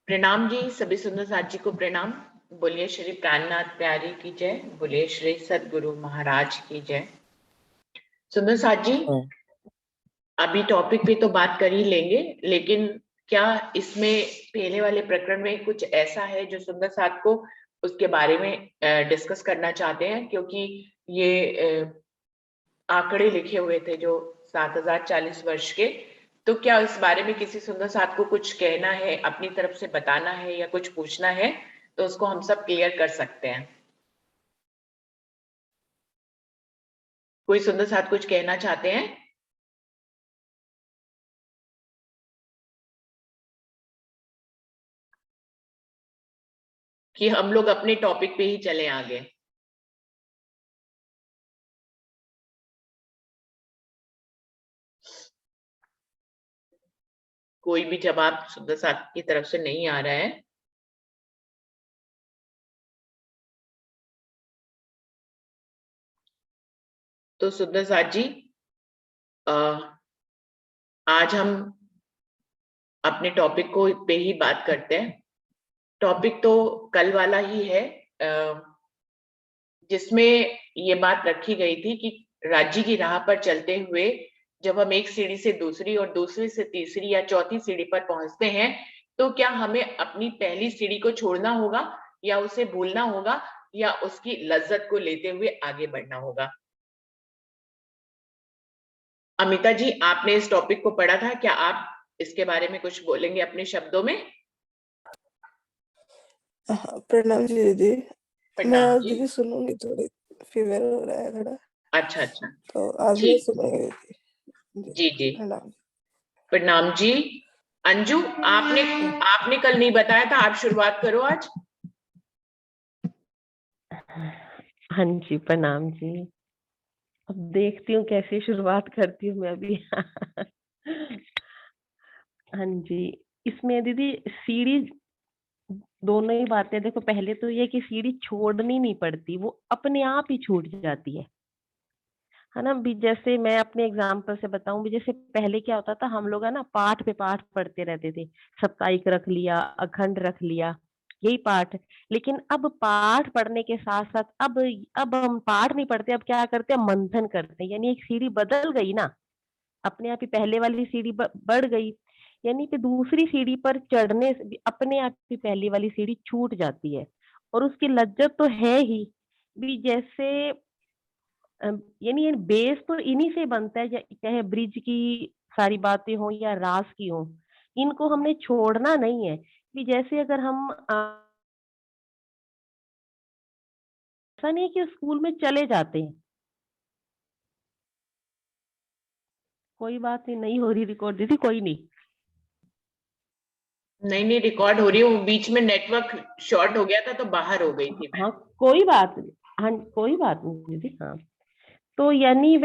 प्रणाम जी, सभी सुंदर साथ जी को प्रणाम। बोलिए श्री प्राणनाथ प्यारी की जय, बोलिए श्री सदगुरु महाराज की जय। सुंदर साथ जी, अभी टॉपिक पे तो बात कर ही लेंगे, लेकिन क्या इसमें पहले वाले प्रकरण में कुछ ऐसा है जो सुंदर साथ को उसके बारे में डिस्कस करना चाहते हैं? क्योंकि ये आंकड़े लिखे हुए थे जो 7040 वर्ष के, तो क्या इस बारे में किसी सुंदर साथ को कुछ कहना है, अपनी तरफ से बताना है या कुछ पूछना है, तो उसको हम सब क्लियर कर सकते हैं। कोई सुंदर साथ कुछ कहना चाहते हैं? कि हम लोग अपने टॉपिक पे ही चले आगे? कोई भी जवाब सुंदर साथ की तरफ से नहीं आ रहा है। तो सुंदर साथ जी, आज हम अपने टॉपिक को पे ही बात करते हैं। टॉपिक तो कल वाला ही है, जिसमें ये बात रखी गई थी कि राज्य की राह पर चलते हुए जब हम एक सीढ़ी से दूसरी और दूसरी से तीसरी या चौथी सीढ़ी पर पहुंचते हैं, तो क्या हमें अपनी पहली सीढ़ी को छोड़ना होगा या उसे भूलना होगा या उसकी लज्जत को लेते हुए आगे बढ़ना होगा? अमिता जी, आपने इस टॉपिक को पढ़ा था, क्या आप इसके बारे में कुछ बोलेंगे अपने शब्दों में? प्रणाम जी दीदी। मैं प्रणाम आज जी। दीदी सुनूंगी, थोड़ी फीवर हो रहा है थोड़ा, अच्छा अच्छा, तो आज मैं ठीक। सुनूंगी दीदी। जी जी, प्रणाम। प्रणाम जी। अंजू, आपने आपने कल नहीं बताया था, आप शुरुआत करो आज। हाँ जी, प्रणाम जी। अब देखती हूँ कैसे शुरुआत करती हूँ मैं अभी। हाँ जी, इसमें दीदी सीढ़ी दोनों ही बातें देखो। पहले तो ये कि सीढ़ी छोड़नी नहीं पड़ती, वो अपने आप ही छूट जाती है ना। भी जैसे मैं अपने एग्जाम्पल से बताऊं, भी जैसे पहले क्या होता था, हम लोग है ना पाठ पे पाठ पढ़ते रहते थे। साप्ताहिक रख लिया, अखंड रख लिया, यही पाठ है। लेकिन अब पाठ पढ़ने के साथ साथ अब हम पाठ नहीं पढ़ते, अब क्या करते हैं, मंथन करते हैं। यानी एक सीढ़ी बदल गई ना, अपने आप ही पहले वाली सीढ़ी बढ़ गई, यानी कि दूसरी सीढ़ी पर चढ़ने से भी अपने आप ही पहली वाली सीढ़ी छूट जाती है। और उसकी लज्जत तो है ही। भी जैसे यानी ये बेस तो इन्हीं से बनता है, चाहे ब्रिज की सारी बातें हो या रास की हो, इनको हमने छोड़ना नहीं है। कि जैसे अगर हम ऐसा नहीं है कि स्कूल में चले जाते हैं, कोई बात नहीं हो रही रिकॉर्ड दीदी, कोई नहीं। नहीं नहीं, रिकॉर्ड हो रही है। वो बीच में नेटवर्क शॉर्ट हो गया था तो बाहर हो गई थी मैं। हाँ कोई बात नहीं, हाँ कोई बात नहीं दीदी। हाँ तो यानी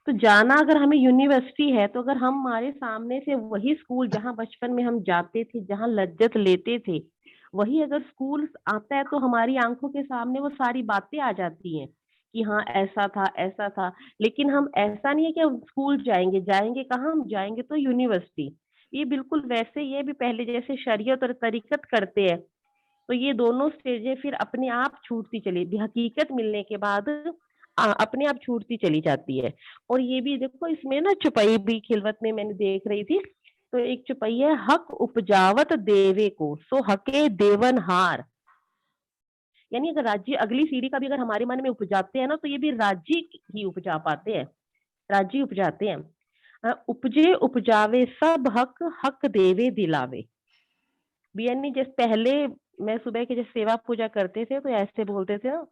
तो जाना अगर हमें यूनिवर्सिटी है, तो अगर हम हमारे सामने से वही स्कूल जहाँ बचपन में हम जाते थे, जहाँ लज्जत लेते थे, वही अगर स्कूल आता है, तो हमारी आंखों के सामने वो सारी बातें आ जाती हैं कि हाँ ऐसा था ऐसा था। लेकिन हम ऐसा नहीं है कि हम स्कूल जाएंगे, जाएंगे कहाँ, हम जाएंगे तो यूनिवर्सिटी। ये बिल्कुल वैसे ये भी पहले जैसे शरीयत और तरीकत करते हैं, तो ये दोनों स्टेजें फिर अपने आप छूटती चली, हकीकत मिलने के बाद अपने आप छूटती चली जाती है। और ये भी देखो, इसमें ना चुपई भी खिलवत में मैंने देख रही थी, तो एक चुपई है, हक उपजावत देवे को सो हके देवन हार। यानी अगर राज्य अगली सीढ़ी का भी अगर हमारे मन में उपजाते हैं ना, तो ये भी राज्य ही उपजा पाते हैं, राज्य उपजाते हैं। उपजे उपजावे सब हक, हक देवे दिलावे। यानी जैसे पहले मैं सुबह के जैसे सेवा पूजा करते थे, तो ऐसे बोलते थे ना,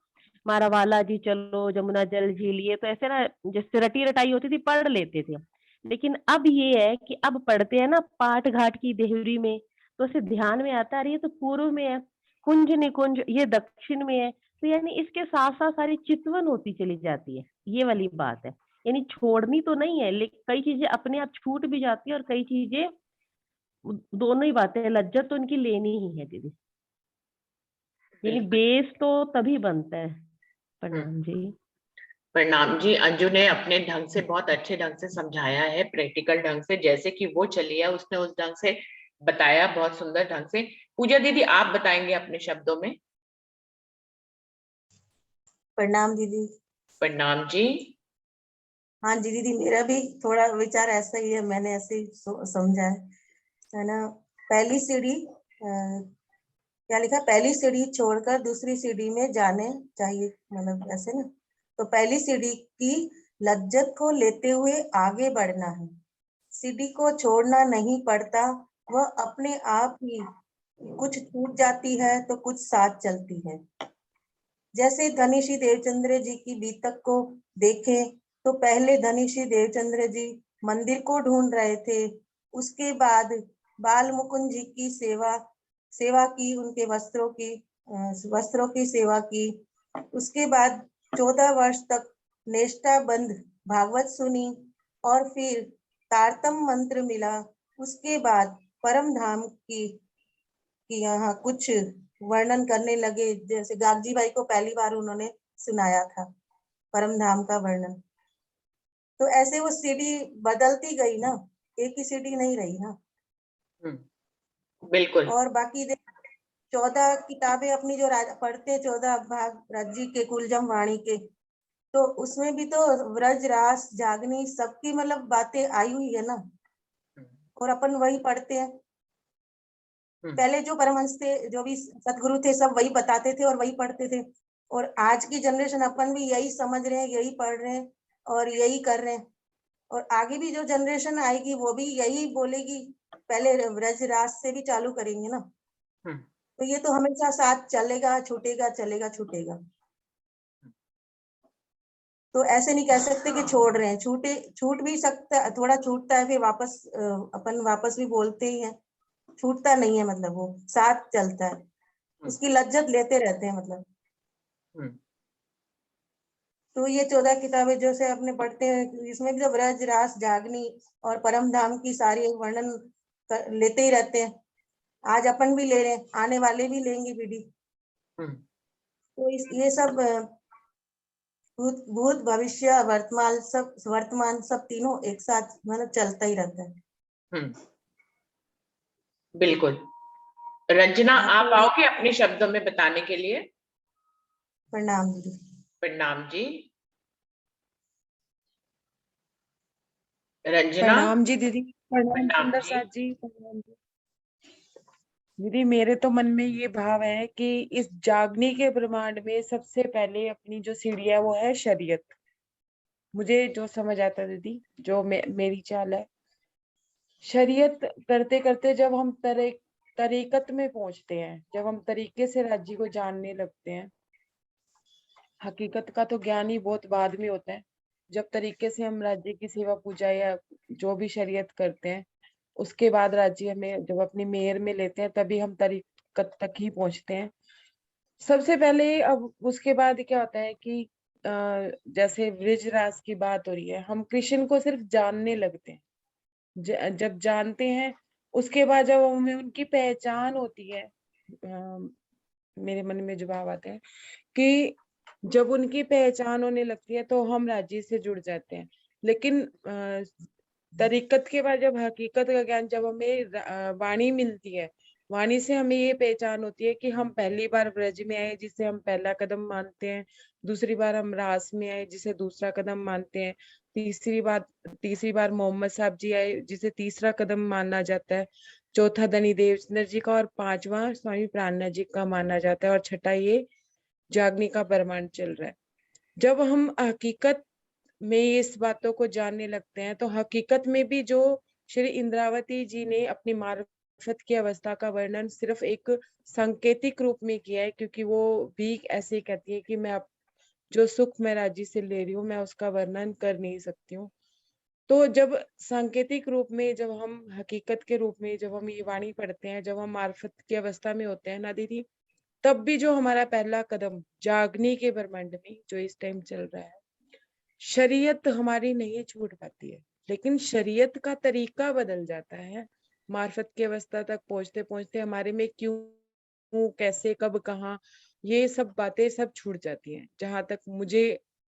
मारा वाला जी चलो जमुना जल झीलिए, तो ऐसे ना जैसे रटी रटाई होती थी, पढ़ लेते थे। लेकिन अब ये है कि अब पढ़ते हैं ना पाठ घाट की देहरी में, तो ऐसे ध्यान में आता, अरे ये तो पूर्व में है, कुंज निकुंज ये दक्षिण में है। तो यानी इसके साथ साथ सारी चितवन होती चली जाती है, ये वाली बात है। यानी छोड़नी तो नहीं है, लेकिन कई चीजें अपने आप छूट भी जाती है, और कई चीजें, दोनों ही बातें हैं, लज्जत तो इनकी लेनी ही है दीदी। यानी बेस तो तभी बनता है। प्रणाम जी। प्रणाम जी। अंजू ने अपने ढंग से बहुत अच्छे ढंग से समझाया है, प्रैक्टिकल ढंग से, जैसे कि वो चली है उसने उस ढंग से बताया, बहुत सुंदर ढंग से। पूजा दीदी आप बताएंगे अपने शब्दों में। प्रणाम दीदी। प्रणाम जी। हाँ जी दीदी, मेरा भी थोड़ा विचार ऐसा ही है, मैंने ऐसे ही समझा है ना। पहली सीढ़ी क्या लिखा, पहली सीढ़ी छोड़कर दूसरी सीढ़ी में जाने चाहिए, मतलब ऐसे ना। तो पहली सीढ़ी की लज्जत को लेते हुए आगे बढ़ना है, सीढ़ी को छोड़ना नहीं पड़ता, वह अपने आप ही कुछ छूट जाती है तो कुछ साथ चलती है। जैसे धनीषी देवचंद्र जी की बीतक को देखें तो पहले धनीषी देवचंद्र जी मंदिर को ढूंढ रहे थे, उसके बाद बाल मुकुंद जी की सेवा की, उनके वस्त्रों की सेवा की। उसके बाद 14 वर्ष तक निष्ठा बंद भागवत सुनी और फिर तारतम मंत्र मिला। उसके बाद परम धाम की यहाँ कुछ वर्णन करने लगे, जैसे गागजी भाई को पहली बार उन्होंने सुनाया था परम धाम का वर्णन। तो ऐसे वो सीढ़ी बदलती गई ना, एक ही सीढ़ी नहीं रही ना। बिल्कुल। और बाकी 14 किताबें अपनी जो पढ़ते, 14 भाग राज्य के कुलजम वाणी के, तो उसमें भी तो व्रज रास जागनी सबकी मतलब बातें आई हुई है ना, और अपन वही पढ़ते हैं। पहले जो परमहंस थे, जो भी सतगुरु थे, सब वही बताते थे और वही पढ़ते थे। और आज की जनरेशन अपन भी यही समझ रहे हैं, यही पढ़ रहे हैं और यही कर रहे हैं। और आगे भी जो जनरेशन आएगी वो भी यही बोलेगी, पहले व्रज रास से भी चालू करेंगे ना। तो ये तो हमेशा साथ चलेगा, छूटेगा, चलेगा, छूटेगा। तो ऐसे नहीं कह सकते कि छोड़ रहे हैं, छूट भी सकता है, थोड़ा छूटता है, फिर वापस अपन वापस भी बोलते ही हैं, छूटता नहीं है, मतलब वो साथ चलता है, उसकी लज्जत लेते रहते हैं मतलब। तो ये 14 किताबें जो से अपने पढ़ते हैं, इसमें भी तो व्रज रास जागनी और परम धाम की सारी वर्णन लेते ही रहते हैं। आज अपन भी ले रहे हैं, आने वाले भी लेंगे पीढ़ी। तो ये सब भूत भविष्य वर्तमान सब तीनों एक साथ मतलब चलता ही रहता है। बिल्कुल। रंजना हाँ, आप तो आओगे अपने शब्दों में बताने के लिए। प्रणाम दीदी। प्रणाम जी। रंजना। प्रणाम जी दीदी। प्रणाम प्रणाम सुंदर जी। साथ जी। प्रणाम जी दीदी। मेरे तो मन में ये भाव है कि इस जागने के ब्रह्मांड में सबसे पहले अपनी जो सीढ़ी है वो है शरीयत। मुझे जो समझ आता है दीदी, जो मेरी चाल है, शरीयत करते करते जब हम तरीकत में पहुंचते हैं, जब हम तरीके से राज्य को जानने लगते हैं, हकीकत का तो ज्ञान ही बहुत बाद में होता है। जब तरीके से हम राज्य की सेवा पूजा या जो भी शरीयत करते हैं, उसके बाद राज्य में जब अपनी मेहर में लेते हैं, तभी हम तरीकत तक ही पहुंचते हैं सबसे पहले। अब उसके बाद क्या होता है कि जैसे वृज रास की बात हो रही है, हम कृष्ण को सिर्फ जानने लगते हैं। जब जानते हैं, उसके बाद जब हमें उनकी पहचान होती है, मेरे मन में जो भाव आते हैं कि जब उनकी पहचान होने लगती है तो हम राज्य से जुड़ जाते हैं। लेकिन तरीकत के बाद जब हकीकत का ज्ञान, जब हमें वाणी मिलती है, वाणी से हमें ये पहचान होती है कि हम पहली बार ब्रज में आए जिसे हम पहला कदम मानते हैं, दूसरी बार हम रास में आए जिसे दूसरा कदम मानते हैं, तीसरी बार मोहम्मद साहब जी आए जिसे तीसरा कदम माना जाता है, चौथा धनी देवचंद्र जी का और पांचवा स्वामी प्राणनाथ जी का माना जाता है, और छठा ये जागने का प्रमाण चल रहा है। जब हम हकीकत में इस बातों को जानने लगते हैं, तो हकीकत में भी जो श्री इंद्रावती जी ने अपनी मार्फत की अवस्था का वर्णन सिर्फ एक सांकेतिक रूप में किया है, क्योंकि वो भी ऐसे कहती है कि मैं अब जो सुख मैं राज्य से ले रही हूँ, मैं उसका वर्णन कर नहीं सकती हूँ। तो जब सांकेतिक रूप में, जब हम हकीकत के रूप में, जब हम ये वाणी पढ़ते हैं, जब हम मार्फत की अवस्था में होते हैं ना दीदी, तब भी जो हमारा पहला कदम जागने के ब्रह्मांड में जो इस टाइम चल रहा है, शरीयत हमारी नहीं छूट पाती है, लेकिन शरीयत का तरीका बदल जाता है। मार्फत की अवस्था तक पहुंचते पहुंचते हमारे में क्यों, कैसे, कब, कहाँ, ये सब बातें सब छूट जाती हैं। जहां तक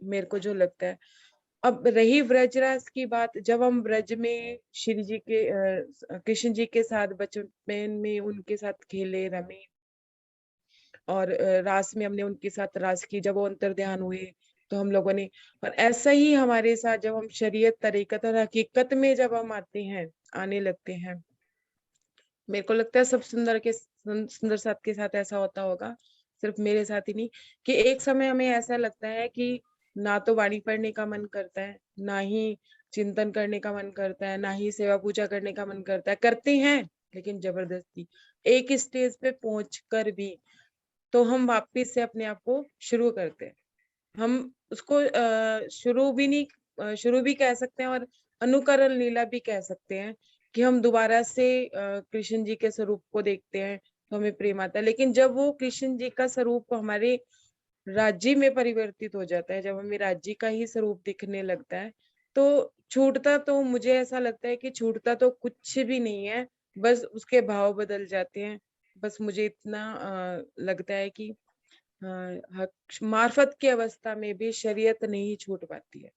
मेरे को जो लगता है, अब रही व्रजरास की बात, जब हम व्रज में श्री जी के कृष्ण जी के साथ बचपन में उनके साथ खेले रमे और रास में हमने उनके साथ रास की, जब वो अंतर ध्यान हुए तो हम लोगों ने, और ऐसा ही हमारे साथ जब हम शरीयत तरीकत और हकीकत में जब हम आने लगते हैं, मेरे को लगता है सब सुंदर साथ के साथ ऐसा होता होगा, सिर्फ मेरे साथ ही नहीं, कि एक समय हमें ऐसा लगता है कि ना तो वाणी पढ़ने का मन करता है, ना ही चिंतन करने का मन करता है, ना ही सेवा पूजा करने का मन करता है, करते हैं लेकिन जबरदस्ती। एक स्टेज पे पहुंचकर भी तो हम वापस से अपने आप को शुरू करते हैं। हम उसको शुरू भी कह सकते हैं और अनुकरण लीला भी कह सकते हैं, कि हम दोबारा से कृष्ण जी के स्वरूप को देखते हैं तो हमें प्रेम आता है। लेकिन जब वो कृष्ण जी का स्वरूप हमारे राज्य में परिवर्तित हो जाता है, जब हमें राज्य का ही स्वरूप दिखने लगता है, तो छूटता तो मुझे ऐसा लगता है कि छूटता तो कुछ भी नहीं है, बस उसके भाव बदल जाते हैं। बस मुझे इतना लगता है कि मार्फत की अवस्था में भी शरीयत नहीं छूट पाती है।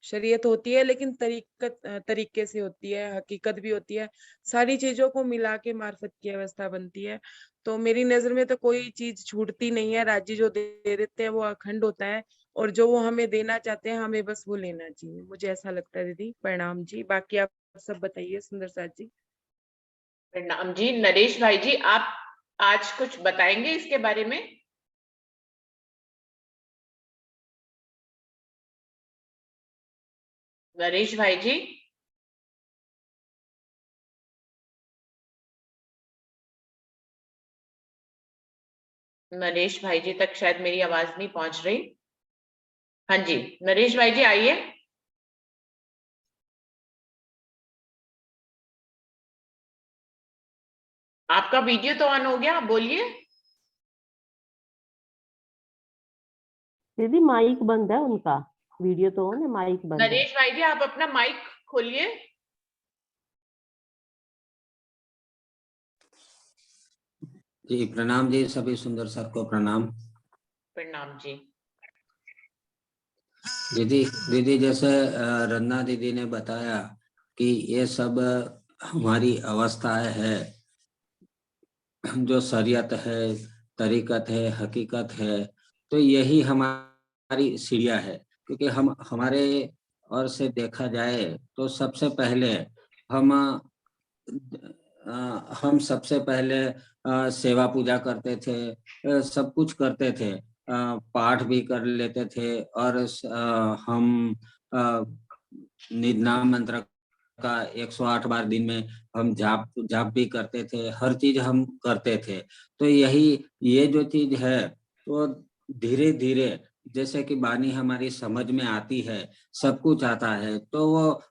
शरीयत होती है लेकिन तरीके से होती है, हकीकत भी होती है, सारी चीजों को मिला के मार्फत की अवस्था बनती है। तो मेरी नजर में तो कोई चीज छूटती नहीं है, राज्य जो दे देते हैं वो अखंड होता है, और जो वो हमें देना चाहते हैं हमें बस वो लेना चाहिए, मुझे ऐसा लगता है। दीदी प्रणाम जी, बाकी आप सब बताइए सुंदर साथ जी। प्रणाम जी। नरेश भाई जी, आप आज कुछ बताएंगे इसके बारे में? नरेश भाई जी। नरेश भाई जी तक शायद मेरी आवाज नहीं पहुंच रही। हाँ जी, नरेश भाई जी आइए। आपका वीडियो तो ऑन हो गया, आप बोलिए। दीदी माइक बंद है उनका, वीडियो तो ऑन है, माइक बंद है। नरेश भाई जी, आप अपना माइक खोलिए। जी प्रणाम जी, सभी सुंदर सर को प्रणाम। प्रणाम जी। दीदी दीदी जैसे रन्ना दीदी ने बताया कि ये सब हमारी अवस्थाएं है, जो शरीयत है, तरीकत है, हकीकत है, तो यही हमारी सीढ़ियां है। क्योंकि हमारे और से देखा जाए तो सबसे पहले हम सबसे पहले सेवा पूजा करते थे, सब कुछ करते थे, पाठ भी कर लेते थे, और हम निज नाम मंत्र का 108 बार दिन में हम जाप जाप भी करते थे, हर चीज हम करते थे। तो ये जो चीज है वो धीरे धीरे जैसे कि वाणी हमारी समझ में आती है, सब कुछ आता है, तो वो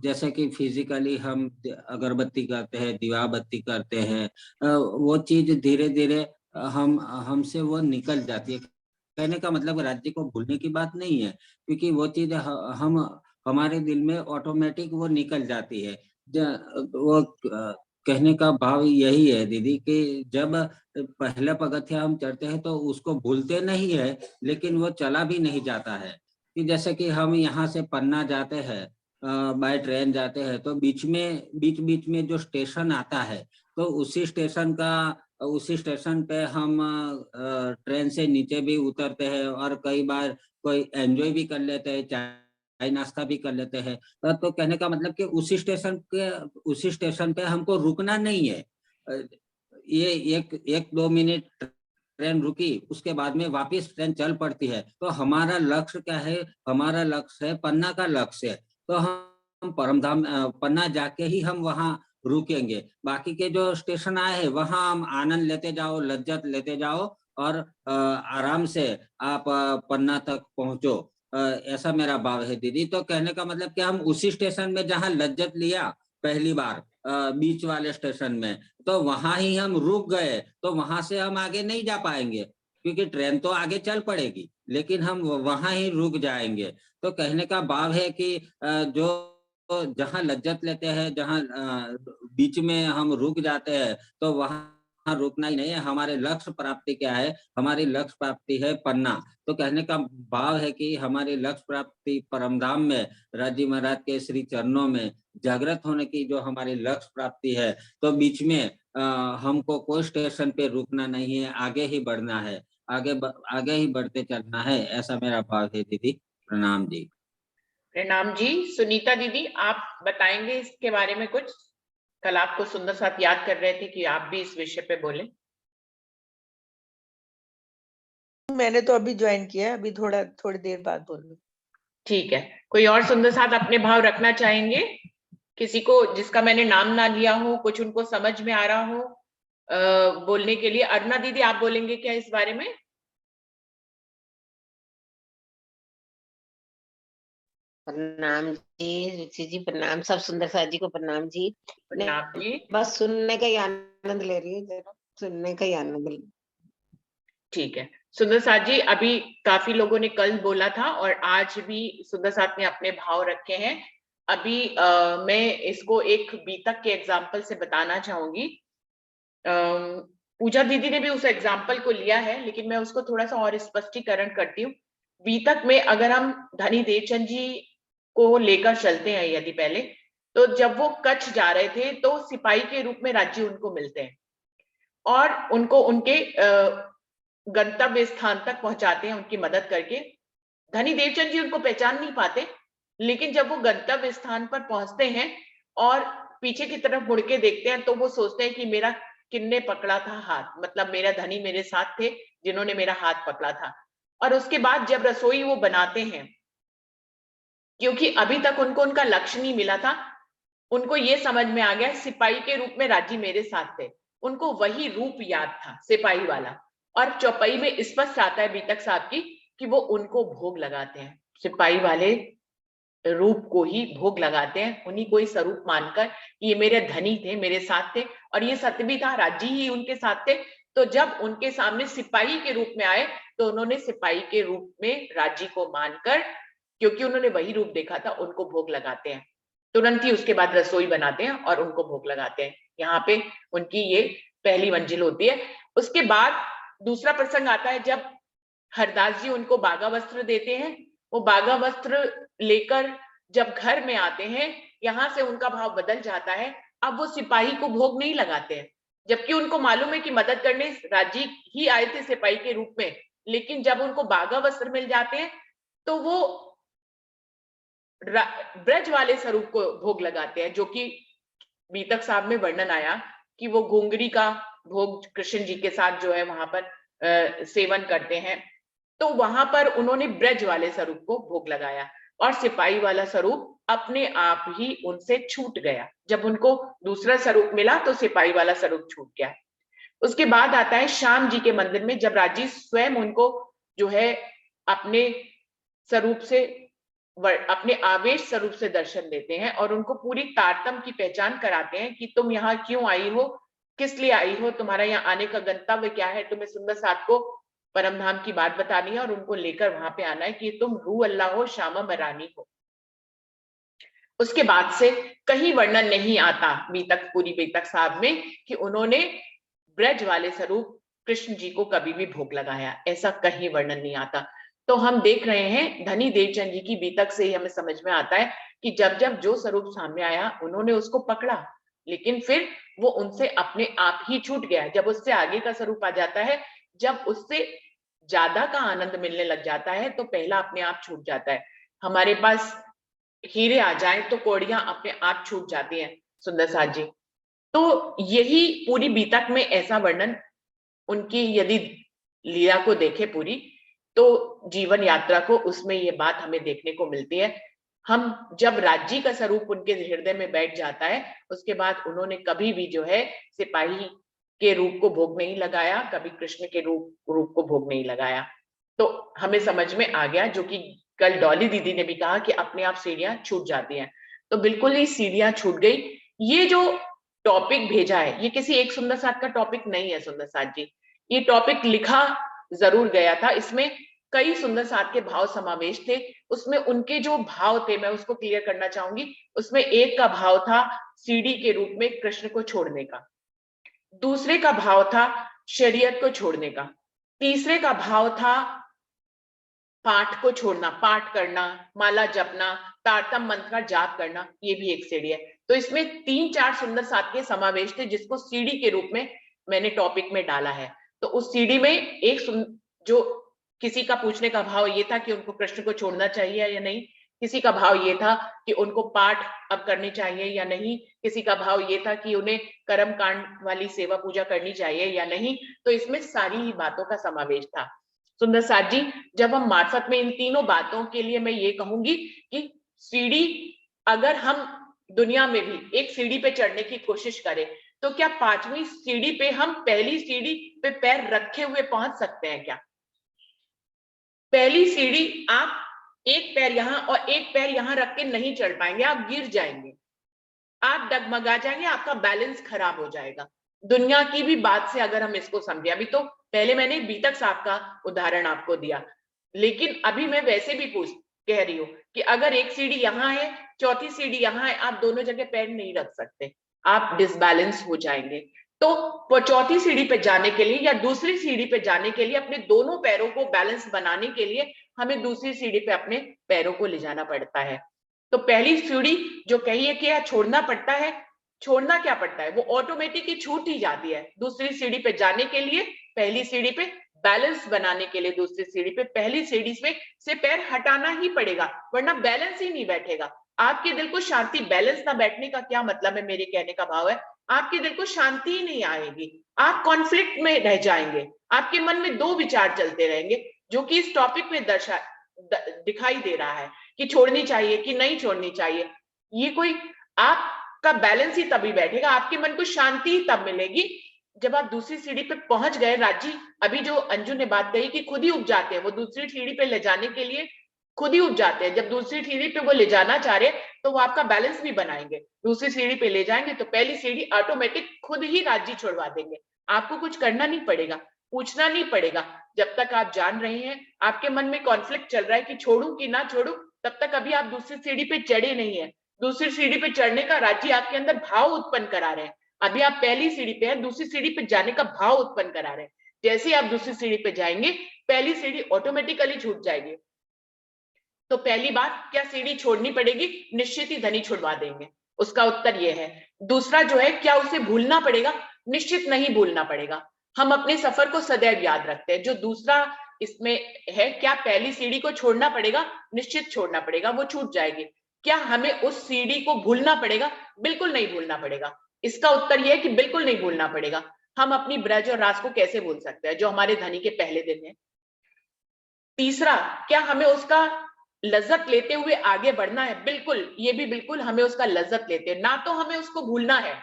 जैसे कि फिजिकली हम अगरबत्ती करते हैं, दिवा बत्ती करते हैं, वो चीज धीरे धीरे हमसे वो निकल जाती है। कहने का मतलब राज्य को भूलने की बात नहीं है, क्योंकि वो चीज हम हमारे दिल में ऑटोमेटिक वो निकल जाती है। वो कहने का भाव यही है दीदी कि जब पहला पगथिया हम चढ़ते हैं तो उसको भूलते नहीं है, लेकिन वो चला भी नहीं जाता है। कि जैसे कि हम यहाँ से पन्ना जाते हैं, बाय ट्रेन जाते हैं, तो बीच बीच में जो स्टेशन आता है, तो उसी स्टेशन पे हम ट्रेन से नीचे भी उतरते हैं, और कई बार कोई एंजॉय भी कर लेते हैं, चाय नाश्ता भी कर लेते हैं। तो कहने का मतलब कि उसी स्टेशन पे हमको रुकना नहीं है। ये एक दो मिनट ट्रेन रुकी, उसके बाद में वापस ट्रेन चल पड़ती है। तो हमारा लक्ष्य क्या है? हमारा लक्ष्य है पन्ना का लक्ष्य है। तो हम परमधाम पन्ना जाके ही हम वहाँ रुकेंगे। बाकी के जो स्टेशन आए हैं वहाँ हम आनंद लेते जाओ, लज्जत लेते जाओ, और आराम से आप पन्ना तक पहुंचो। ऐसा मेरा भाव है दीदी। तो कहने का मतलब कि हम उसी स्टेशन में जहाँ लज्जत लिया पहली बार, बीच वाले स्टेशन में, तो वहां ही हम रुक गए, तो वहां से हम आगे नहीं जा पाएंगे, क्योंकि ट्रेन तो आगे चल पड़ेगी, लेकिन हम वहां ही रुक जाएंगे। तो कहने का भाव है कि जो जहाँ लज्जत लेते हैं, जहाँ बीच में हम रुक जाते हैं, तो वहां रुकना ही नहीं है, हमारे लक्ष्य प्राप्ति क्या है, हमारी लक्ष्य प्राप्ति है पन्ना। तो कहने का भाव है कि हमारी लक्ष्य प्राप्ति परमधाम में राजी महाराज के श्री चरणों में जागृत होने की जो हमारी लक्ष्य प्राप्ति है, तो बीच में हमको कोई स्टेशन पे रुकना नहीं है, आगे ही बढ़ना है, आगे ही बढ़ते चलना है, ऐसा मेरा भाव है दीदी। प्रणाम जी। प्रणाम जी। सुनीता दीदी, आप बताएंगे इसके बारे में कुछ? कल आपको सुंदर साथ याद कर रहे थे कि आप भी इस विषय पे बोले। मैंने तो अभी ज्वाइन किया है, अभी थोड़ी देर बाद बोलूँ। ठीक है, कोई और सुंदर साथ अपने भाव रखना चाहेंगे? किसी को जिसका मैंने नाम ना लिया हो, कुछ उनको समझ में आ रहा हो बोलने के लिए? अरुणा दीदी, आप बोलेंगे क्या इस बारे में? प्रणाम जी रुचि जी, प्रणाम सब सुंदर साथ जी को प्रणाम जी। प्रणाम जी। बस सुनने का ही आनंद ले रही हूँ, सुनने का ही आनंद ले। ठीक है सुंदर साथ जी, अभी काफी लोगों ने कल बोला था और आज भी सुंदर साथ ने अपने भाव रखे हैं। अभी मैं इसको एक बीतक के एग्जाम्पल से बताना चाहूंगी। पूजा दीदी ने भी उस एग्जाम्पल को लिया है, लेकिन मैं उसको थोड़ा सा और स्पष्टीकरण करती हूँ। बीतक में अगर हम धनी देवचंद जी को लेकर चलते हैं, यदि पहले तो जब वो कच्छ जा रहे थे तो सिपाही के रूप में राज्य उनको मिलते हैं और उनको उनके गंतव्य स्थान तक पहुंचाते हैं उनकी मदद करके। धनी देवचंद जी उनको पहचान नहीं पाते, लेकिन जब वो गंतव्य स्थान पर पहुंचते हैं और पीछे की तरफ मुड़ के देखते हैं तो वो सोचते हैं कि मेरा किन्ने पकड़ा था हाथ, मतलब मेरा धनी मेरे साथ थे जिन्होंने मेरा हाथ पकड़ा था। और उसके बाद जब रसोई वो बनाते हैं, क्योंकि अभी तक उनको उनका लक्ष्य नहीं मिला था, उनको ये समझ में आ गया सिपाही के रूप में राजी मेरे साथ थे, उनको वही रूप याद था सिपाही वाला। और चौपाई में स्पष्ट आता है बीतक साहब की कि वो उनको भोग लगाते हैं, सिपाही वाले रूप को ही भोग लगाते हैं, उन्हीं को ही स्वरूप मानकर कि ये मेरे धनी थे, मेरे साथ थे। और ये सत्य भी था, राजी ही उनके साथ थे। तो जब उनके सामने सिपाही के रूप में आए तो उन्होंने सिपाही के रूप में राजी को मानकर, क्योंकि उन्होंने वही रूप देखा था, उनको भोग लगाते हैं। तुरंत ही उसके बाद रसोई बनाते हैं और उनको भोग लगाते हैं। यहाँ पे उनकी ये पहली मंजिल होती है। उसके बाद दूसरा प्रसंग आता है जब हरदास जी उनको बागा वस्त्र देते हैं। वो बागा वस्त्र लेकर जब घर में आते हैं, यहाँ से उनका भाव बदल जाता है। अब वो सिपाही को भोग नहीं लगाते हैं, जबकि उनको मालूम है कि मदद करने राजी ही आए थे सिपाही के रूप में। लेकिन जब उनको बागा वस्त्र मिल जाते हैं तो वो ब्रज वाले स्वरूप को भोग लगाते हैं, जो कि बीतक साहब में वर्णन आया कि वो घुंगरी का भोग कृष्ण जी के साथ जो है वहां पर सेवन करते हैं। तो वहां पर उन्होंने ब्रज वाले स्वरूप को भोग लगाया और सिपाही वाला स्वरूप अपने आप ही उनसे छूट गया। जब उनको दूसरा स्वरूप मिला तो सिपाही वाला स्वरूप छूट गया। उसके बाद आता है श्याम जी के मंदिर में, जब राजी स्वयं उनको जो है अपने स्वरूप से, अपने आवेश स्वरूप से दर्शन देते हैं और उनको पूरी तारतम्य की पहचान कराते हैं कि तुम यहाँ क्यों आई हो, किस लिए आई हो, तुम्हारा यहाँ आने का गंतव्य क्या है, तुम्हें सुंदर साथ को परमधाम की बात बतानी है और उनको लेकर वहां पे आना है कि तुम रूह अल्लाह हो, श्यामा मरानी हो। उसके बाद से कहीं वर्णन नहीं आता बीतक, पूरी बीतक साहब में, कि उन्होंने ब्रज वाले स्वरूप कृष्ण जी को कभी भी भोग लगाया, ऐसा कहीं वर्णन नहीं आता। तो हम देख रहे हैं धनी देवचंद जी की बीतक से ही हमें समझ में आता है कि जब जब जो स्वरूप सामने आया उन्होंने उसको पकड़ा, लेकिन फिर वो उनसे अपने आप ही छूट गया। जब उससे आगे का स्वरूप आ जाता है, जब उससे ज्यादा का आनंद मिलने लग जाता है, तो पहला अपने आप छूट जाता है। हमारे पास हीरे आ जाए तो कौड़ियां अपने आप छूट जाती हैं सुंदर साथ जी। तो यही पूरी बीतक में ऐसा वर्णन, उनकी यदि लीला को देखे पूरी, तो जीवन यात्रा को उसमें ये बात हमें देखने को मिलती है। हम जब राज्य का स्वरूप उनके हृदय में बैठ जाता है, उसके बाद उन्होंने कभी भी जो है सिपाही के रूप को भोग नहीं लगाया, कभी कृष्ण के रूप को भोग नहीं लगाया। तो हमें समझ में आ गया, जो कि कल डॉली दीदी ने भी कहा कि अपने आप सीढ़ियां छूट जाती हैं, तो बिल्कुल ही सीढ़ियां छूट गई। ये जो टॉपिक भेजा है ये किसी एक सुंदर साथ का टॉपिक नहीं है सुंदर साथ जी, ये टॉपिक लिखा जरूर गया था, इसमें कई सुंदर साथ के भाव समावेश थे। उसमें उनके जो भाव थे मैं उसको क्लियर करना चाहूंगी। उसमें एक का भाव था सीढ़ी के रूप में कृष्ण को छोड़ने का। दूसरे का भाव था शरीयत को छोड़ने का, तीसरे का भाव था पाठ को छोड़ना, पाठ करना, माला जपना, तारतम मंत्र का जाप करना, ये भी एक सीढ़ी है। तो इसमें 3-4 सुंदर साथ के समावेश थे जिसको सीढ़ी के रूप में मैंने टॉपिक में डाला है। तो उस सीढ़ी में एक जो किसी का पूछने का भाव ये था कि उनको कृष्ण को छोड़ना चाहिए या नहीं, किसी का भाव ये था कि उनको पाठ अब करनी चाहिए या नहीं, किसी का भाव ये था कि उन्हें कर्म कांड वाली सेवा पूजा करनी चाहिए या नहीं। तो इसमें सारी ही बातों का समावेश था। सुंदर साथ जी, जब हम मार्फत में इन तीनों बातों के लिए मैं ये कहूंगी कि सीढ़ी अगर हम दुनिया में भी एक सीढ़ी पे चढ़ने की कोशिश करें तो क्या 5वीं सीढ़ी पे हम पहली सीढ़ी पे पैर रखे हुए पहुंच सकते हैं क्या? पहली सीढ़ी आप एक पैर यहां और एक पैर यहां रख के नहीं चढ़ पाएंगे, आप गिर जाएंगे, आप डगमगा जाएंगे, आपका बैलेंस खराब हो जाएगा। दुनिया की भी बात से अगर हम इसको समझे, अभी तो पहले मैंने बीतक साहब का उदाहरण आपको दिया, लेकिन अभी मैं वैसे भी कह रही हूं कि अगर एक सीढ़ी यहां है, चौथी सीढ़ी यहां है, आप दोनों जगह पैर नहीं रख सकते, आप डिसबैलेंस हो जाएंगे। तो चौथी सीढ़ी पे जाने के लिए या दूसरी सीढ़ी पे जाने के लिए अपने दोनों पैरों को बैलेंस बनाने के लिए हमें दूसरी सीढ़ी पे अपने पैरों को ले जाना पड़ता है। तो पहली सीढ़ी जो कही है कि छोड़ना पड़ता है, छोड़ना क्या पड़ता है, वो ऑटोमेटिक ही छूट ही जाती है। दूसरी सीढ़ी पे जाने के लिए पहली सीढ़ी पे बैलेंस बनाने के लिए दूसरी सीढ़ी पे पहली सीढ़ी से पैर हटाना ही पड़ेगा, वरना बैलेंस ही नहीं बैठेगा। आपके दिल को शांति, बैलेंस ना बैठने का क्या मतलब है, मेरे कहने का भाव है आपके दिल को शांति ही नहीं आएगी, आप कॉन्फ्लिक्ट में रह जाएंगे, आपके मन में दो विचार चलते रहेंगे, जो कि इस टॉपिक में दिखाई दे रहा है कि छोड़नी चाहिए कि नहीं छोड़नी चाहिए। ये कोई आपका बैलेंस ही तभी बैठेगा, आपके मन को शांति ही तब मिलेगी जब आप दूसरी सीढ़ी पे पहुंच गए। राजी, अभी जो अंजू ने बात कही कि खुद ही उब जाते हैं, वो दूसरी सीढ़ी पे ले जाने के लिए खुद ही उब जाते हैं। जब दूसरी सीढ़ी पे वो ले जाना चाह रहे तो वो आपका बैलेंस भी बनाएंगे, दूसरी सीढ़ी पे ले जाएंगे तो पहली सीढ़ी ऑटोमेटिक खुद ही राजी छुड़वा देंगे, आपको कुछ करना नहीं पड़ेगा, पूछना नहीं पड़ेगा। जब तक आप जान रहे हैं, आपके मन में कॉन्फ्लिक्ट चल रहा है कि छोड़ू कि ना छोड़ू, तब तक अभी आप दूसरी सीढ़ी पे चढ़े नहीं है। दूसरी सीढ़ी पे चढ़ने का राजी आपके अंदर भाव उत्पन्न करा रहे हैं, अभी आप पहली सीढ़ी पे हैं, दूसरी सीढ़ी पे जाने का भाव उत्पन्न करा रहे हैं। जैसे ही आप दूसरी सीढ़ी पे जाएंगे, पहली सीढ़ी ऑटोमेटिकली छूट जाएगी। तो पहली बात, क्या सीढ़ी छोड़नी पड़ेगी? निश्चित ही धनी छुड़वा देंगे, उसका उत्तर यह है। दूसरा जो है, क्या उसे भूलना पड़ेगा? निश्चित नहीं भूलना पड़ेगा। हम अपने सफर को सदैव याद रखते हैं। जो दूसरा इसमें है, क्या पहली सीढ़ी को छोड़ना पड़ेगा? निश्चित छोड़ना पड़ेगा, वो छूट जाएगी। क्या हमें उस सीढ़ी को भूलना पड़ेगा? बिल्कुल नहीं भूलना पड़ेगा। इसका उत्तर यह है कि बिल्कुल नहीं भूलना पड़ेगा। हम अपनी ब्रज और रास को कैसे भूल सकते हैं, जो हमारे धनी के पहले दिन है। तीसरा, क्या हमें उसका लज्जत लेते हुए आगे बढ़ना है? बिल्कुल, ये भी बिल्कुल हमें उसका लज्जत लेते हैं, ना तो हमें उसको भूलना है।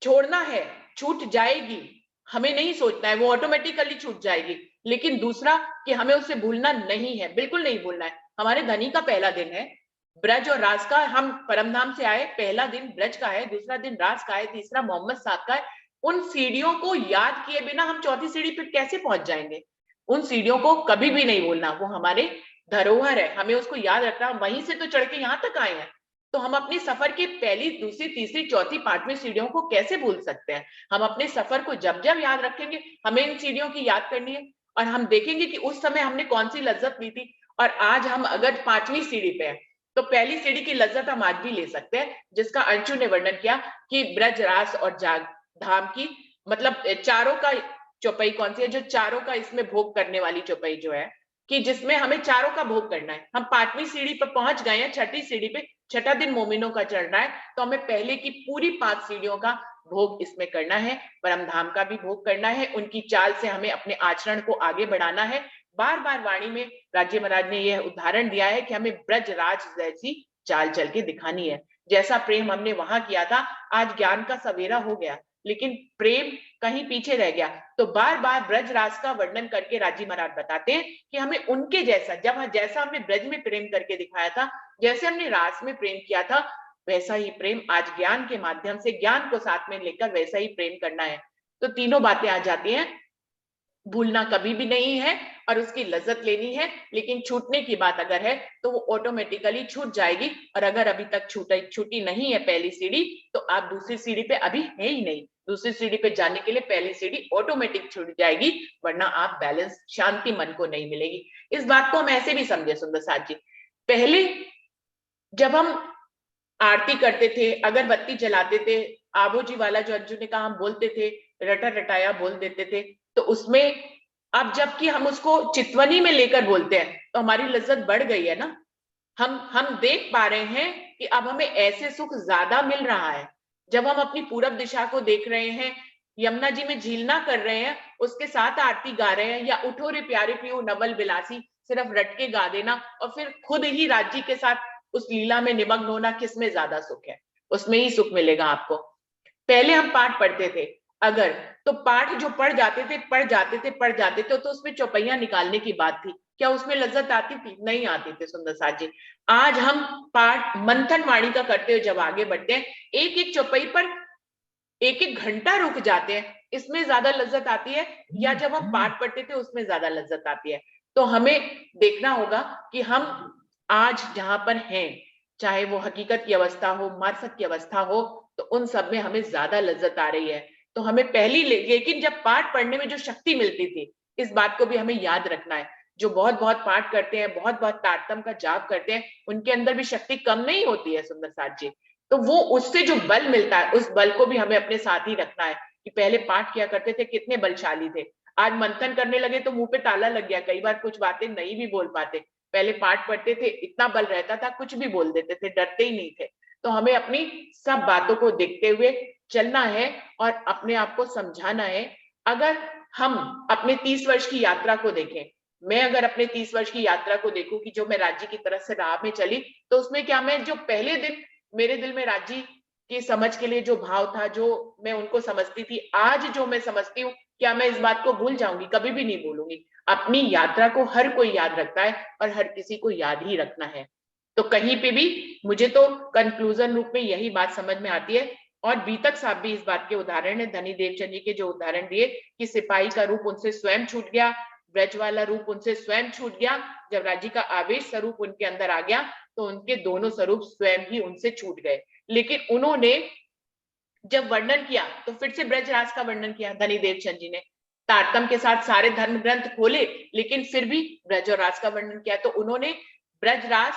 छोड़ना है, छूट जाएगी, हमें नहीं सोचना है, वो ऑटोमेटिकली छूट जाएगी। लेकिन दूसरा कि हमें उसे भूलना नहीं है, बिल्कुल नहीं भूलना है। हमारे धनी का पहला दिन है, ब्रज और रास का, हम परमधाम से आए, पहला दिन ब्रज का है, दूसरा दिन रास का है, तीसरा मोहम्मद साहब का है। उन सीढ़ियों को याद किए बिना हम चौथी सीढ़ी पर कैसे पहुंच जाएंगे? उन सीढ़ियों को कभी भी नहीं भूलना, वो हमारे धरोहर है, हमें उसको याद रखना। वहीं से तो चढ़ के यहां तक आए हैं, तो हम अपने सफर की पहली, दूसरी, तीसरी, चौथी, पांचवी सीढ़ियों को कैसे भूल सकते हैं? हम अपने सफर को जब जब याद रखेंगे, हमें इन सीढ़ियों की याद करनी है, और हम देखेंगे कि उस समय हमने कौन सी लज्जत ली थी। और आज हम अगर 5वीं सीढ़ी पे हैं, तो पहली सीढ़ी की लज्जत हम आज भी ले सकते हैं, जिसका अंशु ने वर्णन किया कि ब्रज, रास और जाग धाम की, मतलब चारों का चौपाई कौन सी है, जो चारों का इसमें भोग करने वाली चौपाई जो है, कि जिसमें हमें चारों का भोग करना है। हम 5वीं सीढ़ी पर पहुंच गए हैं, छठी सीढ़ी पे, छठा दिन मोमिनों का चढ़ना है, तो हमें पहले की पूरी 5 सीढ़ियों का भोग इसमें करना है, परमधाम का भी भोग करना है। उनकी चाल से हमें अपने आचरण को आगे बढ़ाना है। बार बार वाणी में राज्य महाराज ने यह उदाहरण दिया है कि हमें ब्रज राज जैसी चाल चल के दिखानी है। जैसा प्रेम हमने वहां किया था, आज ज्ञान का सवेरा हो गया, लेकिन प्रेम कहीं पीछे रह गया। तो बार बार ब्रज रास का वर्णन करके राजी महाराज बताते हैं कि हमें उनके जैसा, जैसा हमने ब्रज में प्रेम करके दिखाया था, जैसे हमने रास में प्रेम किया था, वैसा ही प्रेम आज ज्ञान के माध्यम से, ज्ञान को साथ में लेकर वैसा ही प्रेम करना है। तो तीनों बातें आ जाती हैं, भूलना कभी भी नहीं है, और उसकी लज्जत लेनी है, लेकिन छूटने की बात अगर है तो वो ऑटोमेटिकली छूट जाएगी। और अगर अभी तक छूटी नहीं है पहली सीढ़ी, तो आप दूसरी सीढ़ी पे अभी है ही नहीं। दूसरी सीढ़ी पे जाने के लिए पहली सीढ़ी ऑटोमेटिक छूट जाएगी, वरना आप बैलेंस, शांति मन को नहीं मिलेगी। इस बात को हम ऐसे भी समझे सुंदर साथ जी, पहले जब हम आरती करते थे, अगरबत्ती जलाते थे, आबोजी वाला जो अर्जुन ने कहा हम बोलते थे, रटा रटाया बोल देते थे, तो उसमें अब जबकि हम उसको चितवनी में लेकर बोलते हैं तो हमारी लज्जत बढ़ गई है ना। हम देख पा रहे हैं कि अब हमें ऐसे सुख ज्यादा मिल रहा है। जब हम अपनी पूरब दिशा को देख रहे हैं, यमुना जी में झीलना कर रहे हैं, उसके साथ आरती गा रहे हैं, या उठो रे प्यारे पियो नवल बिलासी सिर्फ रट के गा देना और फिर खुद ही राज्य के साथ उस लीला में निमग्न होना, किसमें ज्यादा सुख है? उसमें ही सुख मिलेगा आपको। पहले हम पाठ पढ़ते थे, अगर तो पाठ जो पढ़ जाते थे तो उसमें चौपैया निकालने की बात थी, क्या उसमें लज्जत आती थी? नहीं आती थी सुंदर साथ जी। आज हम पाठ मंथन वाणी का करते हुए जब आगे बढ़ते हैं, एक एक चौपाई पर एक एक घंटा रुक जाते हैं, इसमें ज्यादा लज्जत आती है या जब हम पाठ पढ़ते थे उसमें ज्यादा लज्जत आती है? तो हमें देखना होगा कि हम आज जहां पर हैं, चाहे वो हकीकत की अवस्था हो, मार्फत की अवस्था हो, तो उन सब में हमें ज्यादा लज्जत आ रही है। तो हमें लेकिन जब पाठ पढ़ने में जो शक्ति मिलती थी, इस बात को भी हमें याद रखना है। जो बहुत बहुत पाठ करते हैं, बहुत बहुत तारतम का जाप करते हैं, उनके अंदर भी शक्ति कम नहीं होती है सुंदर साथ जी। तो वो उससे जो बल मिलता है, उस बल को भी हमें अपने साथ ही रखना है कि पहले पाठ किया करते थे कितने बलशाली थे, आज मंथन करने लगे तो मुंह पे ताला लग गया, कई बार कुछ बातें नहीं भी बोल पाते। पहले पाठ पढ़ते थे, इतना बल रहता था, कुछ भी बोल देते थे, डरते ही नहीं थे। तो हमें अपनी सब बातों को देखते हुए चलना है और अपने आप को समझाना है। अगर हम अपने 30 वर्ष की यात्रा को देखें, मैं अगर अपने 30 वर्ष की यात्रा को देखूं कि जो मैं राज्य की तरफ से राह में चली, तो उसमें क्या मैं जो पहले दिन मेरे दिल में राज्य की समझ के लिए जो भाव था, जो मैं उनको समझती थी, आज जो मैं समझती हूँ, क्या मैं इस बात को भूल जाऊंगी? कभी भी नहीं भूलूंगी। अपनी यात्रा को हर कोई याद रखता है और हर किसी को याद ही रखना है। तो कहीं पे भी मुझे तो कंक्लूजन रूप में यही बात समझ में आती है। और बीतक साहब भी इस बात के उदाहरण है, धनी देवचंद जी के जो उदाहरण दिए कि सिपाही का रूप उनसे स्वयं छूट गया, ब्रज वाला रूप उनसे स्वयं छूट गया, जब राज्य का आवेश स्वरूप उनके अंदर आ गया तो उनके दोनों स्वरूप स्वयं ही उनसे छूट गए। लेकिन उन्होंने जब वर्णन किया तो फिर से ब्रजराज का वर्णन किया धनी देवचंद जी ने, तारतम के साथ सारे धर्म ग्रंथ खोले, लेकिन फिर भी ब्रज और राज का वर्णन किया। तो उन्होंने ब्रजराज,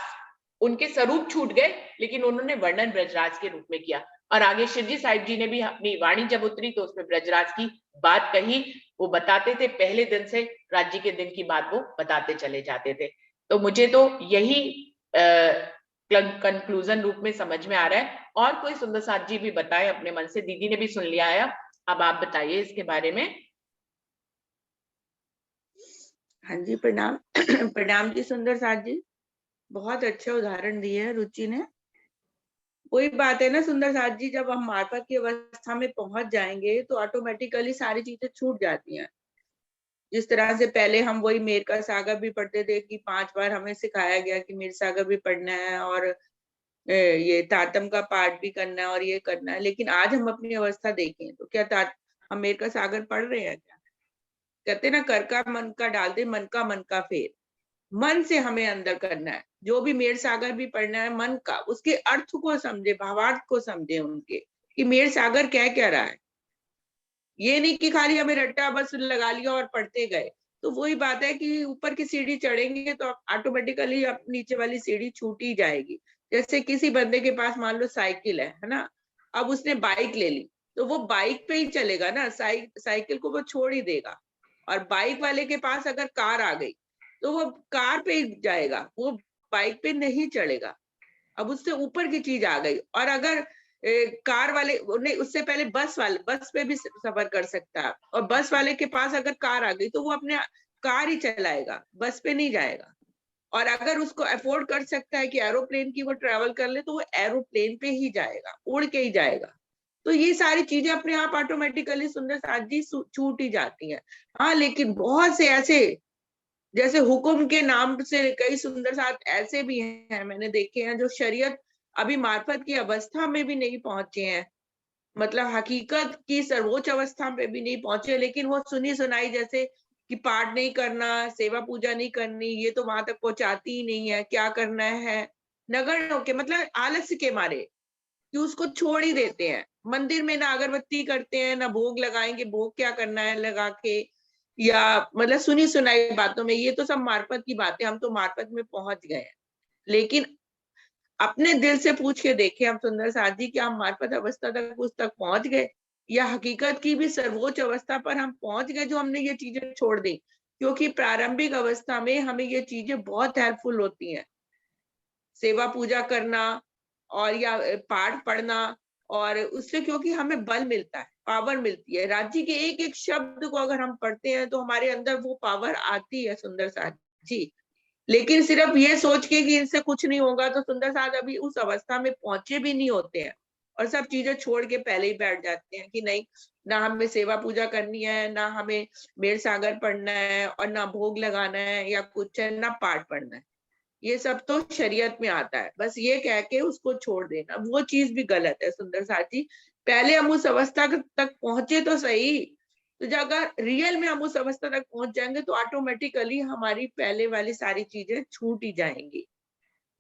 उनके स्वरूप छूट गए, लेकिन उन्होंने वर्णन ब्रजराज के रूप में किया। और आगे शिवजी साहिब जी ने भी अपनी वाणी जब उतरी तो उसमें ब्रजराज की बात कही। वो बताते थे, पहले दिन से राज्य के दिन की बात वो बताते चले जाते थे। तो मुझे तो यही कंक्लूजन रूप में समझ में आ रहा है। और कोई सुंदर साथ जी भी बताए अपने मन से, दीदी ने भी सुन लिया है, अब आप बताइए इसके बारे में। हाँ जी, प्रणाम। प्रणाम जी सुंदर साथ जी, बहुत अच्छे उदाहरण दिए हैं रुचि ने। वही बात है ना सुंदर साथ जी, जब हम मार्फत की अवस्था में पहुंच जाएंगे तो ऑटोमेटिकली सारी चीजें छूट जाती हैं। जिस तरह से पहले हम वही मेर का सागर भी पढ़ते थे कि 5 बार हमें सिखाया गया कि मेर सागर भी पढ़ना है और ये तारतम का पाठ भी करना है और ये करना है। लेकिन आज हम अपनी अवस्था देखें तो क्या हम मेर का सागर पढ़ रहे हैं क्या? कहते ना, कर का मन का डाल दे, मन का फेर। मन से हमें अंदर करना है, जो भी मेर सागर भी पढ़ना है मन का, उसके अर्थ को समझे, भावार्थ को समझे उनके, कि मेर सागर क्या रहा है। ये नहीं कि खाली हमें रट्टा बस लगा लिया और पढ़ते गए। तो वही बात है कि ऊपर की सीढ़ी चढ़ेंगे तो ऑटोमेटिकली अब नीचे वाली सीढ़ी छूट ही जाएगी। जैसे किसी बंदे के पास मान लो साइकिल है ना, अब उसने बाइक ले ली तो वो बाइक पे ही चलेगा ना, साइकिल को वो छोड़ ही देगा। और बाइक वाले के पास अगर कार आ गई तो वो कार पे ही जाएगा, वो बाइक पे नहीं चढ़ेगा। अब उससे ऊपर की चीज आ गई। और अगर कार वाले ने उससे पहले बस पे भी सफर कर सकता है, और बस वाले के पास अगर कार आ गई तो वो अपने कार ही चलाएगा, बस पे नहीं जाएगा। और अगर उसको अफोर्ड कर सकता है कि एरोप्लेन की वो ट्रेवल कर ले तो वो एरोप्लेन पे ही जाएगा, उड़ के ही जाएगा। तो ये सारी चीजें अपने आप ऑटोमेटिकली सुंदर साथ जी छूट ही जाती हैं। हाँ, लेकिन बहुत से ऐसे, जैसे हुक्म के नाम से कई सुंदर साथ ऐसे भी हैं मैंने देखे हैं, जो शरीयत अभी मार्फत की अवस्था में भी नहीं पहुंचे हैं, मतलब हकीकत की सर्वोच्च अवस्था पे भी नहीं पहुंचे, लेकिन वो सुनी सुनाई जैसे कि पाठ नहीं करना, सेवा पूजा नहीं करनी, ये तो वहां तक पहुंचाती ही नहीं है, क्या करना है, नगण्य होके मतलब आलस्य के मारे कि उसको छोड़ ही देते हैं। मंदिर में ना अगरबत्ती करते हैं, ना भोग लगाएंगे, भोग क्या करना है लगा के, या मतलब सुनी सुनाई बातों में, ये तो सब मार्फत की बातें, हम तो मार्फत में पहुंच गए हैं। लेकिन अपने दिल से पूछ के देखे हम सुंदर साथ जी, कि हम मार्फत अवस्था तक उस तक पहुंच गए, या हकीकत की भी सर्वोच्च अवस्था पर हम पहुंच गए जो हमने ये चीजें छोड़ दी। क्योंकि प्रारंभिक अवस्था में हमें ये चीजें बहुत हेल्पफुल होती हैं, सेवा पूजा करना और या पाठ पढ़ना, और उससे क्योंकि हमें बल मिलता है, पावर मिलती है। राज्य के एक एक शब्द को अगर हम पढ़ते हैं तो हमारे अंदर वो पावर आती है सुंदर साथ जी। लेकिन सिर्फ ये सोच के कि इनसे कुछ नहीं होगा, तो सुंदर साथ अभी उस अवस्था में पहुंचे भी नहीं होते हैं, और सब चीजें छोड़ के पहले ही बैठ जाते हैं कि नहीं, ना हमें सेवा पूजा करनी है, ना हमें मेर सागर पढ़ना है, और ना भोग लगाना है या कुछ है, ना पाठ पढ़ना है। ये सब तो शरीयत में आता है, बस ये कह के उसको छोड़ देना, वो चीज भी गलत है सुंदर साथ जी। पहले हम उस अवस्था तक पहुंचे तो सही, तो जब अगर रियल में हम उस अवस्था तक पहुंच जाएंगे तो ऑटोमेटिकली हमारी पहले वाली सारी चीजें छूट ही जाएंगी।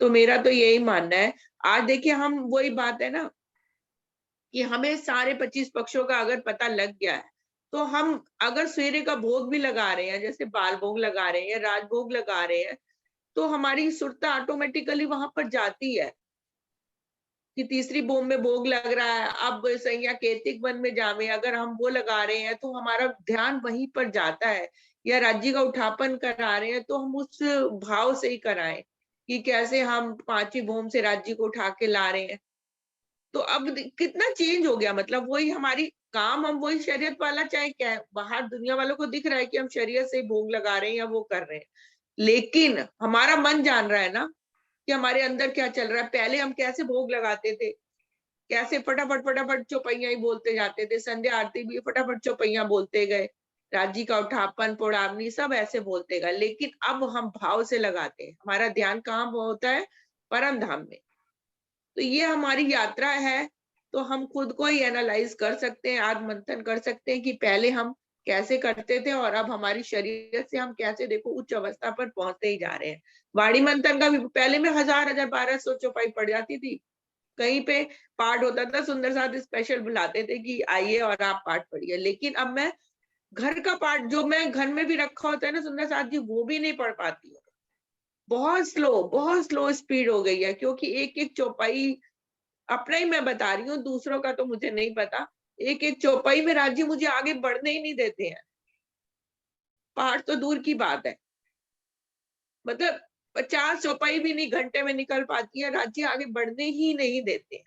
तो मेरा तो यही मानना है। आज देखिए, हम वही बात है ना कि हमें सारे 25 पक्षों का अगर पता लग गया है, तो हम अगर सवेरे का भोग भी लगा रहे हैं, जैसे बाल भोग लगा रहे हैं या राज भोग लगा रहे हैं, तो हमारी सुरता ऑटोमेटिकली वहां पर जाती है कि तीसरी बोम में भोग लग रहा है, अब सैया केतिक वन में जावे, अगर हम वो लगा रहे हैं तो हमारा ध्यान वहीं पर जाता है। या राज्य का उठापन करा रहे हैं तो हम उस भाव से ही कराएं कि कैसे हम पांचवी भूम से राज्य को उठा के ला रहे हैं। तो अब कितना चेंज हो गया, मतलब वही हमारी काम, हम वही शरीयत वाला, चाहे क्या है, बाहर दुनिया वालों को दिख रहा है कि हम शरीयत से भोग लगा रहे हैं या वो कर रहे हैं, लेकिन हमारा मन जान रहा है ना कि हमारे अंदर क्या चल रहा है। पहले हम कैसे भोग लगाते थे, कैसे फटाफट फटाफट चौपैया ही बोलते जाते थे, संध्या आरती भी फटाफट चौपैया बोलते गए, राज्य का उठापन, पुड़ावनी सब ऐसे बोलते गए। लेकिन अब हम भाव से लगाते हैं, हमारा ध्यान कहाँ होता है, परम धाम में। तो ये हमारी यात्रा है, तो हम खुद को ही एनालाइज कर सकते हैं, आत्म मंथन कर सकते हैं कि पहले हम कैसे करते थे और अब हमारी शरीयत से हम कैसे देखो उच्च अवस्था पर पहुंचते ही जा रहे हैं। वाणी मंथन का भी पहले में 1000 1200 चौपाई पड़ जाती थी, कहीं पे पाठ होता था, सुंदर साथ स्पेशल बुलाते थे कि आइए और आप पाठ पढ़िए। लेकिन अब मैं घर का पाठ जो मैं घर में भी रखा होता है ना सुंदर साथ जी, वो भी नहीं पढ़ पाती हूँ। बहुत स्लो स्पीड हो गई है, क्योंकि एक एक चौपाई, अपना ही मैं बता रही हूँ, दूसरों का तो मुझे नहीं पता, एक एक चौपाई में राज्य मुझे आगे बढ़ने ही नहीं देते हैं। पाठ तो दूर की बात है, मतलब 50 चौपाई भी नहीं घंटे में निकल पाती है, राज्य आगे बढ़ने ही नहीं देते।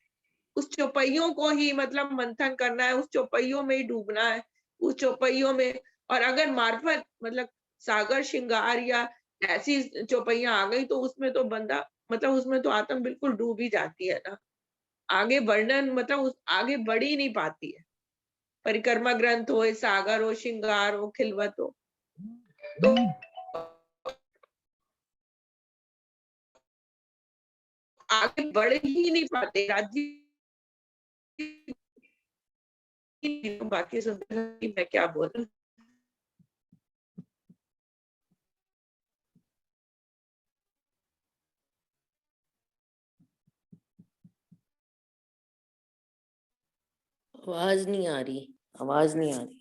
उस चौपाइयों को ही मतलब मंथन करना है, उस चौपाइयों में ही डूबना है, उस चौपाइयों में। और अगर मार्फत मतलब सागर श्रृंगार या ऐसी चौपाइयां आ गई तो उसमें तो बंदा मतलब उसमें तो आत्मा बिल्कुल डूब ही जाती है ना, आगे वर्णन मतलब उस आगे बढ़ ही नहीं पाती है। परिक्रमा ग्रंथ हो, सागर हो, श्रृंगार हो, खिलवत हो, तो आगे बढ़ ही नहीं पाते राज्य। बाकी सुनते मैं क्या बोलूं। आवाज नहीं आ रही, आवाज नहीं आ रही।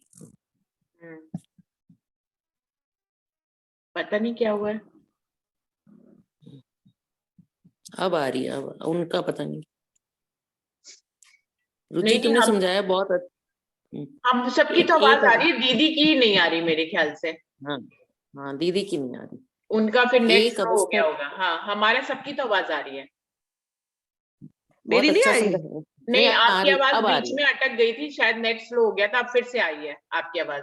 पता नहीं क्या हुआ है। अब आ रही है, अब उनका पता नहीं। रुचि नहीं तुमने हम समझाया बहुत हम सबकी तो आवाज आ रही है, दीदी की नहीं आ रही मेरे ख्याल से। हाँ हाँ, दीदी की नहीं आ रही। उनका फिर नेट एक स्लो हो अवस्था गया होगा। हाँ, हमारे सबकी तो आवाज आ रही है। बहुत मेरी नहीं अच्छा आ रही? समझाया। नहीं, आ आपकी रही, आवाज अब आ बीच रही में अटक गई थी, शायद नेट स्लो हो गया था, अब फिर से आई है आपकी आवाज।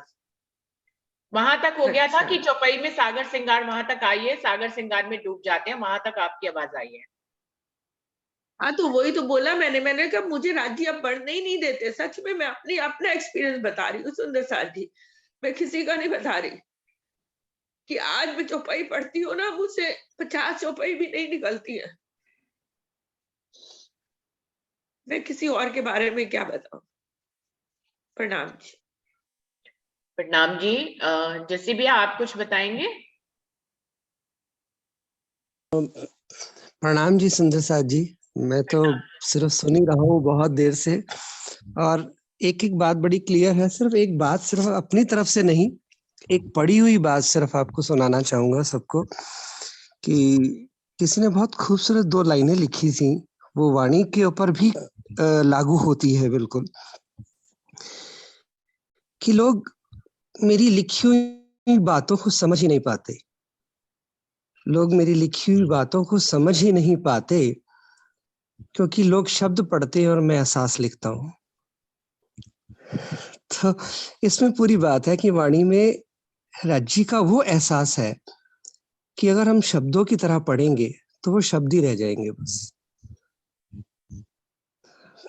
वहां तक हो गया था अच्छा, कि चौपाई में सागर श्रृंगार वहां तक आई है, सागर श्रृंगार में डूब जाते हैं, वहां तक आपकी आवाज आई है। हाँ तो वही तो बोला मैंने कहा मुझे राज्य अब बढ़ने ही नहीं देते। सच में मैं अपना एक्सपीरियंस बता रही हूँ सुंदर साथ जी, मैं किसी का नहीं बता रही। कि आज मैं चौपाई पढ़ती हूँ ना, मुझसे 50 चौपाई भी नहीं निकलती है। मैं किसी और के बारे में क्या बताऊं। प्रणाम जी। प्रणाम जी। जैसे भी आप कुछ बताएंगे। प्रणाम जी सुंदर साथ जी। मैं तो सिर्फ सुन ही रहा हूँ बहुत देर से, और एक एक बात बड़ी क्लियर है। सिर्फ एक बात, सिर्फ अपनी तरफ से नहीं, एक पढ़ी हुई बात सिर्फ आपको सुनाना चाहूंगा सबको, कि किसी ने बहुत खूबसूरत 2 लाइनें लिखी थी, वो वाणी के ऊपर भी लागू होती है बिल्कुल, कि लोग मेरी लिखी हुई बातों को समझ ही नहीं पाते। लोग मेरी लिखी हुई बातों को समझ ही नहीं पाते क्योंकि लोग शब्द पढ़ते हैं और मैं एहसास लिखता हूँ। तो इसमें पूरी बात है कि वाणी में राज्य का वो एहसास है कि अगर हम शब्दों की तरह पढ़ेंगे तो वो शब्द ही रह जाएंगे बस।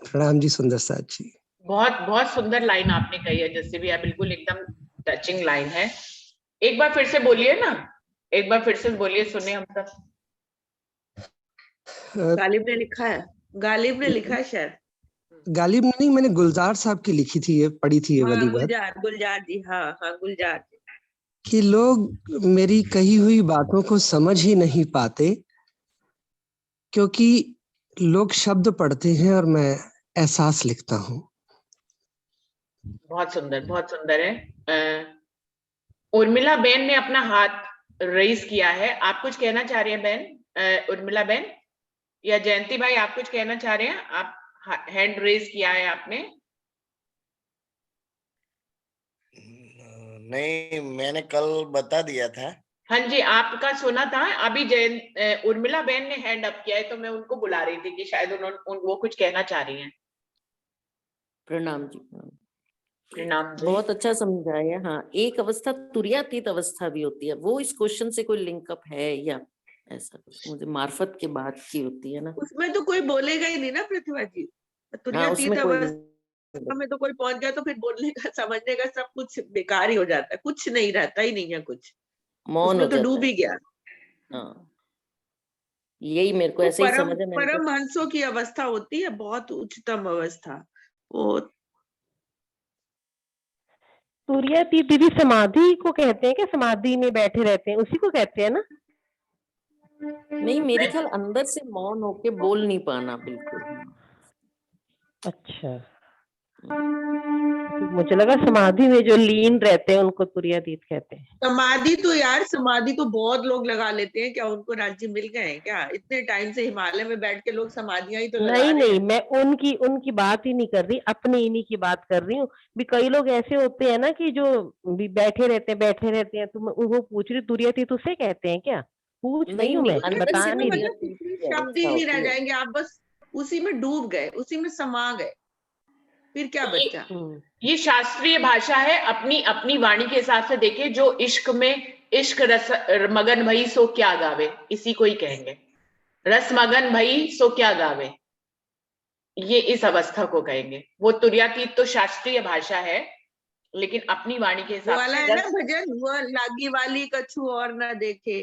प्रणाम जी सुंदर साथ जी। बहुत बहुत सुंदर लाइन आपने कही है जैसे भी, बिल्कुल एकदम टचिंग लाइन है। एक बार फिर से बोलिए ना, एक बार फिर से बोलिए, सुने हम सब। गालिब ने लिखा है, गालिब ने लिखा है शायद। गालिब ने नहीं, मैंने गुलजार साहब की लिखी थी, ये पढ़ी थी ये हाँ, वाली बात, गुलजार, गुलजार जी, हाँ हाँ, गुलजार जी। कि लोग मेरी कही हुई बातों को समझ ही नहीं पाते क्योंकि लोग शब्द पढ़ते हैं और मैं एहसास लिखता हूँ। बहुत सुंदर है। उर्मिला बेन ने अपना हाथ रेज किया है। आप कुछ कहना चाह रहे हैं बहन? उर्मिला बेन या जयंती भाई, आप कुछ कहना चाह रहे हैं? आप हैंड रेज किया है आपने। नहीं, मैंने कल बता दिया था। हाँ जी, आपका सुना था। अभी उर्मिला बेन ने हैंड अप किया है, तो मैं उनको बुला रही थी कि शायद वो कुछ कहना चाह रही हैं। प्रणाम जी। प्रणाम जी। बहुत अच्छा समझाया। हाँ, एक अवस्था तुर्यातीत अवस्था भी होती है, वो इस क्वेश्चन से कोई लिंकअप है या ऐसा कुछ? मुझे मार्फत के बाद की होती है ना, उसमें तो कोई बोलेगा ही नहीं ना पृथ्वी जी। हाँ तुर्यातीत उसमें कोई अवस्था में तो कोई पहुंच गया तो फिर बोलने का, समझने का सब कुछ बेकार ही हो जाता है, कुछ नहीं रहता ही नहीं है कुछ, मौन हो उसमें तो जाता डूब है। ही गया। हाँ, यही मेरे को वो ऐसे ही समझ है। मैंने कहा परमहंसों की अवस्था होती है, बहुत उच्चतम अवस्था वो। तुर्यातीत दीदी समाधि को कहते हैं क्या? समाधि में बैठे रहते हैं, उसी को कहते हैं ना? नहीं, मेरे ख्याल अंदर से मौन होके बोल नहीं पाना बिल्कुल। अच्छा, मुझे लगा समाधि में जो लीन रहते हैं उनको तुर्यातीत कहते हैं। समाधि तो यार, समाधि तो बहुत लोग लगा लेते हैं, क्या उनको राज्य मिल गए हैं क्या? इतने टाइम से हिमालय में बैठ के लोग समाधियां ही तो लगा नहीं रहे नहीं, हैं। मैं उनकी उनकी बात ही नहीं कर रही, अपने इन्हीं की बात कर रही हूँ। भी कई लोग ऐसे होते हैं ना कि जो भी बैठे रहते हैं। तो मैं वो पूछ रही, तुर्यातीत उसे कहते हैं क्या? पूछ रही हूँ, नहीं, मैं अंदर बता से इसमें नहीं रही। मतलब तुर्यातीत कुछ भी की शब्द ही अवस्था नहीं रह होती है। जाएंगे, आप बस उसी में डूब गए, उसी में समा गए, फिर क्या बचा? ये शास्त्रीय भाषा है। अपनी अपनी वाणी के हिसाब से देखिए, जो इश्क में इश्क रस मगन भई सो क्या गावे, इसी को ही कहेंगे। रस मगन भई सो क्या गावे, ये इस अवस्था को कहेंगे। वो तुर्यातीत तो शास्त्रीय भाषा है, लेकिन अपनी वाणी के वो हिसाब वाला से है ना भजन, वो लागी वाली कछु और न देखे,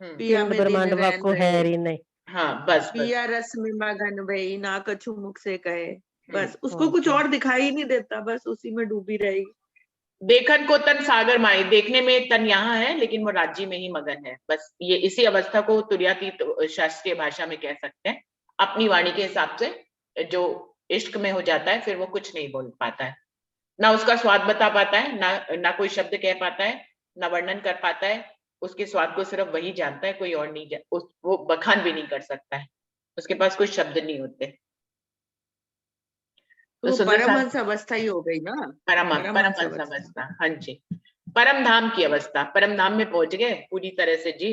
पिया पिंड में दिन ब्रह्मांड रैन को है रहे, री नहीं। हाँ बस पिया रस में मगन भई ना कछु मुख से कहे। बस बस। उसको कुछ और दिखाई ही नहीं देता, बस उसी में डूबी रहेगी। देखन को तन सागर माई, देखने में तन यहाँ है लेकिन वो राज्य में ही मगन है। बस ये इसी अवस्था को तुर्यातीत शास्त्रीय भाषा में कह सकते हैं। अपनी वाणी के हिसाब से जो इश्क में हो जाता है, फिर वो कुछ नहीं बोल पाता है, ना उसका स्वाद बता पाता है, ना कोई शब्द कह पाता है, ना वर्णन कर पाता है। उसके स्वाद को सिर्फ वही जानता है, कोई और नहीं वो बखान भी नहीं कर सकता है, उसके पास कोई शब्द नहीं होते। तो सुंदर परमहंस अवस्था ही हो गई ना, परमहंस परमहंस अवस्था। अवस्था। हाँ जी, परम धाम की अवस्था। परम धाम में पहुंच गए पूरी तरह से जी।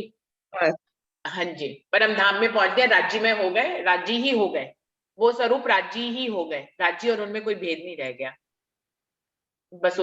हाँ जी, परम धाम में पहुंच गए, राज्य में हो गए, राज्य ही हो गए, वो स्वरूप राज्य ही हो गए, राज्य और उनमें कोई भेद नहीं रह गया। बस